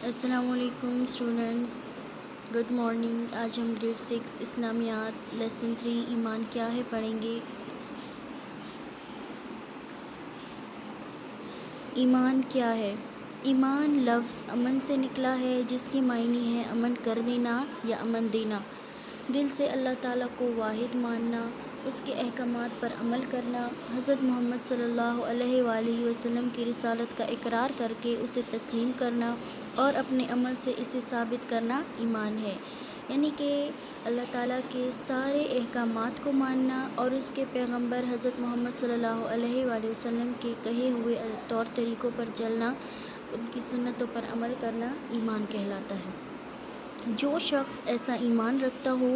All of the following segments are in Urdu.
السلام علیکم اسٹوڈنٹس، گڈ مارننگ۔ آج ہم گریڈ 6 اسلامیات لیسن 3 ایمان کیا ہے پڑھیں گے۔ ایمان کیا ہے؟ ایمان لفظ امن سے نکلا ہے، جس کے معنی ہے امن کر دینا یا امن دینا۔ دل سے اللہ تعالیٰ کو واحد ماننا، اس کے احکامات پر عمل کرنا، حضرت محمد صلی اللہ علیہ وآلہ وسلم کی رسالت کا اقرار کر کے اسے تسلیم کرنا اور اپنے عمل سے اسے ثابت کرنا ایمان ہے۔ یعنی کہ اللہ تعالیٰ کے سارے احکامات کو ماننا اور اس کے پیغمبر حضرت محمد صلی اللہ علیہ وآلہ وسلم کے کہے ہوئے طور طریقوں پر چلنا، ان کی سنتوں پر عمل کرنا ایمان کہلاتا ہے۔ جو شخص ایسا ایمان رکھتا ہو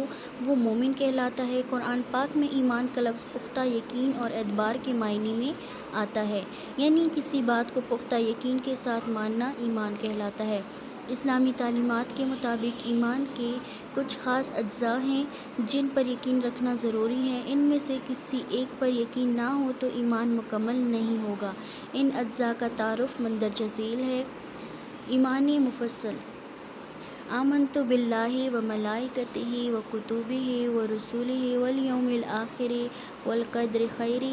وہ مومن کہلاتا ہے۔ قرآن پاک میں ایمان کا لفظ پختہ یقین اور اعتبار کے معنی میں آتا ہے، یعنی کسی بات کو پختہ یقین کے ساتھ ماننا ایمان کہلاتا ہے۔ اسلامی تعلیمات کے مطابق ایمان کے کچھ خاص اجزاء ہیں جن پر یقین رکھنا ضروری ہے۔ ان میں سے کسی ایک پر یقین نہ ہو تو ایمان مکمل نہیں ہوگا۔ ان اجزاء کا تعارف مندرجہ ذیل ہے۔ ایمان مفصل: آمنت باللہ وملائکتہ وکتبہ ورسلہ والیوم الآخر والقدر خیرہ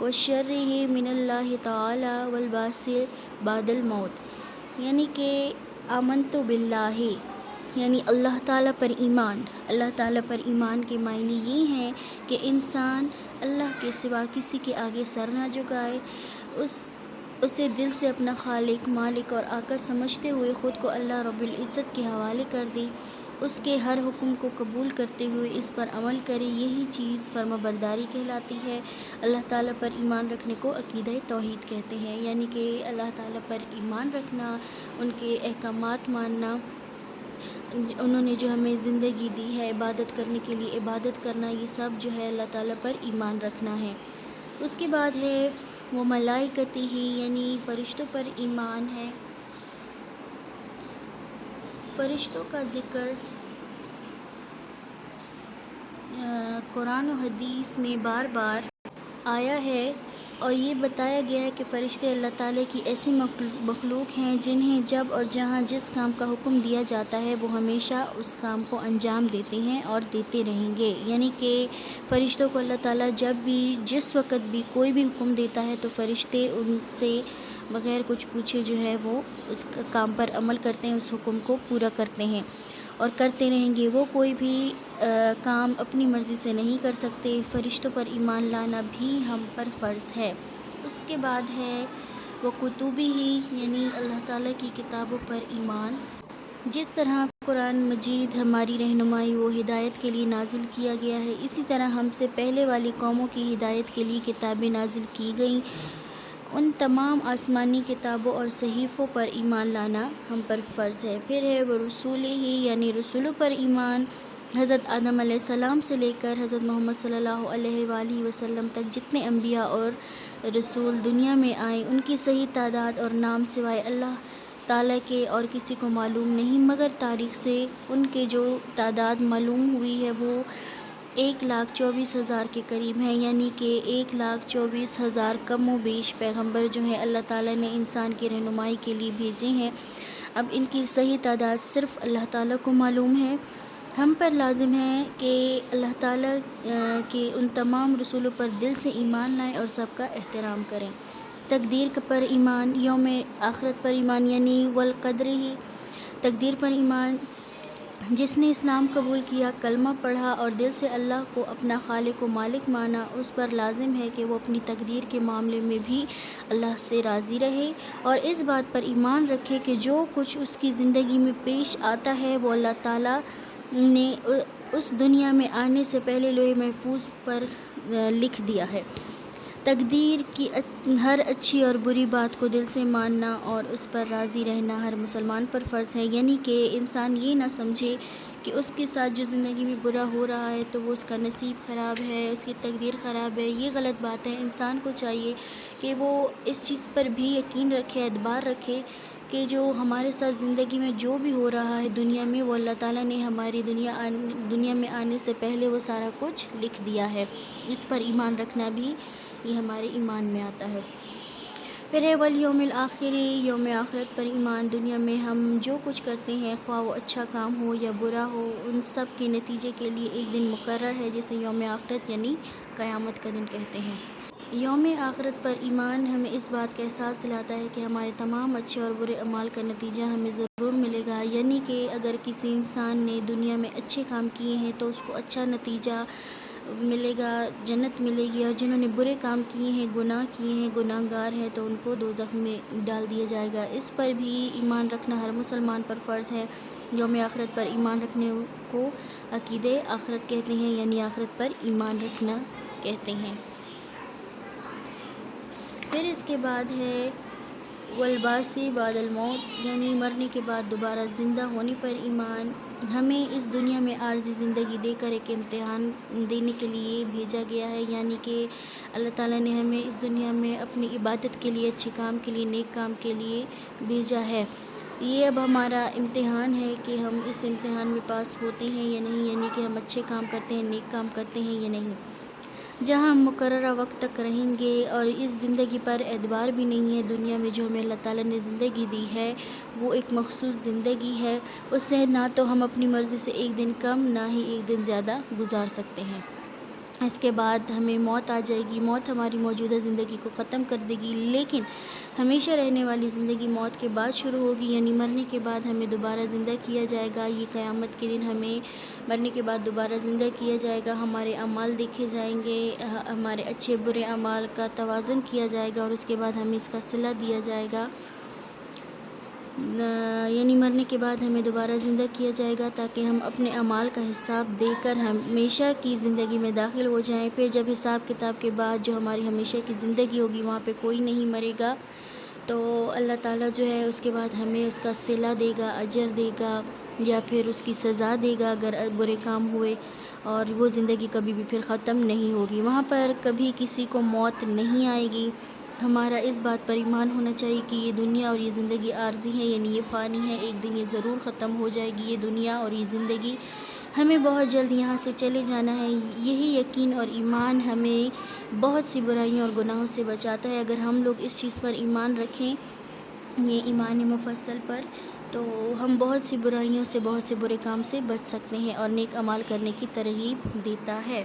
وشرہ من اللہ تعالی والبعث بعد الموت۔ یعنی کہ آمنت باللہ یعنی اللہ تعالیٰ پر ایمان۔ اللہ تعالیٰ پر ایمان کے معنی یہ ہیں کہ انسان اللہ کے سوا کسی کے آگے سر نہ جھکائے، اسے دل سے اپنا خالق، مالک اور آقا سمجھتے ہوئے خود کو اللہ رب العزت کے حوالے کر دے، اس کے ہر حکم کو قبول کرتے ہوئے اس پر عمل کرے، یہی چیز فرما برداری کہلاتی ہے۔ اللہ تعالیٰ پر ایمان رکھنے کو عقیدہ توحید کہتے ہیں، یعنی کہ اللہ تعالیٰ پر ایمان رکھنا، ان کے احکامات ماننا، انہوں نے جو ہمیں زندگی دی ہے عبادت کرنے کے لیے عبادت کرنا، یہ سب جو ہے اللہ تعالیٰ پر ایمان رکھنا ہے۔ اس کے بعد ہے وہ ملائکتہ یعنی فرشتوں پر ایمان ہے۔ فرشتوں کا ذکر قرآن و حدیث میں بار بار آیا ہے اور یہ بتایا گیا ہے کہ فرشتے اللہ تعالیٰ کی ایسی مخلوق ہیں جنہیں جب اور جہاں جس کام کا حکم دیا جاتا ہے وہ ہمیشہ اس کام کو انجام دیتے ہیں اور دیتے رہیں گے۔ یعنی کہ فرشتوں کو اللہ تعالیٰ جب بھی جس وقت بھی کوئی بھی حکم دیتا ہے تو فرشتے ان سے بغیر کچھ پوچھے جو ہے وہ اس کام پر عمل کرتے ہیں، اس حکم کو پورا کرتے ہیں اور کرتے رہیں گے۔ وہ کوئی بھی کام اپنی مرضی سے نہیں کر سکتے۔ فرشتوں پر ایمان لانا بھی ہم پر فرض ہے۔ اس کے بعد ہے وہ کتبہ یعنی اللہ تعالیٰ کی کتابوں پر ایمان۔ جس طرح قرآن مجید ہماری رہنمائی و ہدایت کے لیے نازل کیا گیا ہے، اسی طرح ہم سے پہلے والی قوموں کی ہدایت کے لیے کتابیں نازل کی گئیں۔ ان تمام آسمانی کتابوں اور صحیفوں پر ایمان لانا ہم پر فرض ہے۔ پھر ہے وہ رسولہ یعنی رسولوں پر ایمان۔ حضرت آدم علیہ السلام سے لے کر حضرت محمد صلی اللہ علیہ وآلہ وسلم تک جتنے انبیاء اور رسول دنیا میں آئے، ان کی صحیح تعداد اور نام سوائے اللہ تعالیٰ کے اور کسی کو معلوم نہیں، مگر تاریخ سے ان کے جو تعداد معلوم ہوئی ہے وہ 1,24,000 کے قریب ہیں، یعنی کہ 1,24,000 کم و بیش پیغمبر جو ہیں اللہ تعالیٰ نے انسان کی رہنمائی کے لیے بھیجے ہیں۔ اب ان کی صحیح تعداد صرف اللہ تعالیٰ کو معلوم ہے۔ ہم پر لازم ہے کہ اللہ تعالیٰ کے ان تمام رسولوں پر دل سے ایمان لائیں اور سب کا احترام کریں۔ تقدیر پر ایمان، یوم آخرت پر ایمان یعنی والقدر ہی تقدیر پر ایمان۔ جس نے اسلام قبول کیا، کلمہ پڑھا اور دل سے اللہ کو اپنا خالق و مالک مانا، اس پر لازم ہے کہ وہ اپنی تقدیر کے معاملے میں بھی اللہ سے راضی رہے اور اس بات پر ایمان رکھے کہ جو کچھ اس کی زندگی میں پیش آتا ہے وہ اللہ تعالیٰ نے اس دنیا میں آنے سے پہلے لوح محفوظ پر لکھ دیا ہے۔ تقدیر کی ہر اچھی اور بری بات کو دل سے ماننا اور اس پر راضی رہنا ہر مسلمان پر فرض ہے، یعنی کہ انسان یہ نہ سمجھے کہ اس کے ساتھ جو زندگی میں برا ہو رہا ہے تو وہ اس کا نصیب خراب ہے، اس کی تقدیر خراب ہے، یہ غلط بات ہے۔ انسان کو چاہیے کہ وہ اس چیز پر بھی یقین رکھے، اعتبار رکھے کہ جو ہمارے ساتھ زندگی میں جو بھی ہو رہا ہے دنیا میں، وہ اللہ تعالیٰ نے ہماری دنیا میں آنے سے پہلے وہ سارا کچھ لکھ دیا ہے۔ اس پر ایمان رکھنا بھی یہ ہمارے ایمان میں آتا ہے۔ پھر ہے والیوم الآخری، یوم آخرت پر ایمان۔ دنیا میں ہم جو کچھ کرتے ہیں، خواہ وہ اچھا کام ہو یا برا ہو، ان سب کے نتیجے کے لیے ایک دن مقرر ہے جسے یوم آخرت یعنی قیامت کا دن کہتے ہیں۔ یوم آخرت پر ایمان ہمیں اس بات کا احساس دلاتا ہے کہ ہمارے تمام اچھے اور برے اعمال کا نتیجہ ہمیں ضرور ملے گا، یعنی کہ اگر کسی انسان نے دنیا میں اچھے کام کیے ہیں تو اس کو اچھا نتیجہ ملے گا، جنت ملے گی، اور جنہوں نے برے کام کیے ہیں، گناہ کیے ہیں، گناہ گار ہیں، تو ان کو دوزخ میں ڈال دیا جائے گا۔ اس پر بھی ایمان رکھنا ہر مسلمان پر فرض ہے۔ یوم آخرت پر ایمان رکھنے کو عقیدہ آخرت کہتے ہیں، یعنی آخرت پر ایمان رکھنا کہتے ہیں۔ پھر اس کے بعد ہے والبعث بعد الموت، یعنی مرنے کے بعد دوبارہ زندہ ہونے پر ایمان۔ ہمیں اس دنیا میں عارضی زندگی دے کر ایک امتحان دینے کے لیے بھیجا گیا ہے، یعنی کہ اللہ تعالیٰ نے ہمیں اس دنیا میں اپنی عبادت کے لیے، اچھے کام کے لیے، نیک کام کے لیے بھیجا ہے۔ یہ اب ہمارا امتحان ہے کہ ہم اس امتحان میں پاس ہوتے ہیں یا نہیں، یعنی کہ ہم اچھے کام کرتے ہیں، نیک کام کرتے ہیں یا نہیں۔ جہاں ہم مقررہ وقت تک رہیں گے اور اس زندگی پر اعتبار بھی نہیں ہے۔ دنیا میں جو ہمیں اللہ تعالیٰ نے زندگی دی ہے وہ ایک مخصوص زندگی ہے، اس سے نہ تو ہم اپنی مرضی سے ایک دن کم، نہ ہی ایک دن زیادہ گزار سکتے ہیں۔ اس کے بعد ہمیں موت آ جائے گی۔ موت ہماری موجودہ زندگی کو ختم کر دے گی، لیکن ہمیشہ رہنے والی زندگی موت کے بعد شروع ہوگی، یعنی مرنے کے بعد ہمیں دوبارہ زندہ کیا جائے گا۔ یہ قیامت کے دن ہمیں مرنے کے بعد دوبارہ زندہ کیا جائے گا، ہمارے اعمال دیکھے جائیں گے، ہمارے اچھے برے اعمال کا توازن کیا جائے گا، اور اس کے بعد ہمیں اس کا صلہ دیا جائے گا۔ یعنی مرنے کے بعد ہمیں دوبارہ زندہ کیا جائے گا تاکہ ہم اپنے اعمال کا حساب دے کر ہمیشہ کی زندگی میں داخل ہو جائیں۔ پھر جب حساب کتاب کے بعد جو ہماری ہمیشہ کی زندگی ہوگی، وہاں پہ کوئی نہیں مرے گا، تو اللہ تعالیٰ جو ہے اس کے بعد ہمیں اس کا صلہ دے گا، اجر دے گا، یا پھر اس کی سزا دے گا اگر برے کام ہوئے، اور وہ زندگی کبھی بھی پھر ختم نہیں ہوگی۔ وہاں پر کبھی کسی کو موت نہیں آئے گی۔ ہمارا اس بات پر ایمان ہونا چاہیے کہ یہ دنیا اور یہ زندگی عارضی ہے، یعنی یہ فانی ہے، ایک دن یہ ضرور ختم ہو جائے گی یہ دنیا اور یہ زندگی۔ ہمیں بہت جلد یہاں سے چلے جانا ہے۔ یہی یقین اور ایمان ہمیں بہت سی برائیوں اور گناہوں سے بچاتا ہے۔ اگر ہم لوگ اس چیز پر ایمان رکھیں، یہ ایمان مفصل پر، تو ہم بہت سی برائیوں سے، بہت سے برے کام سے بچ سکتے ہیں، اور نیک اعمال کرنے کی ترغیب دیتا ہے۔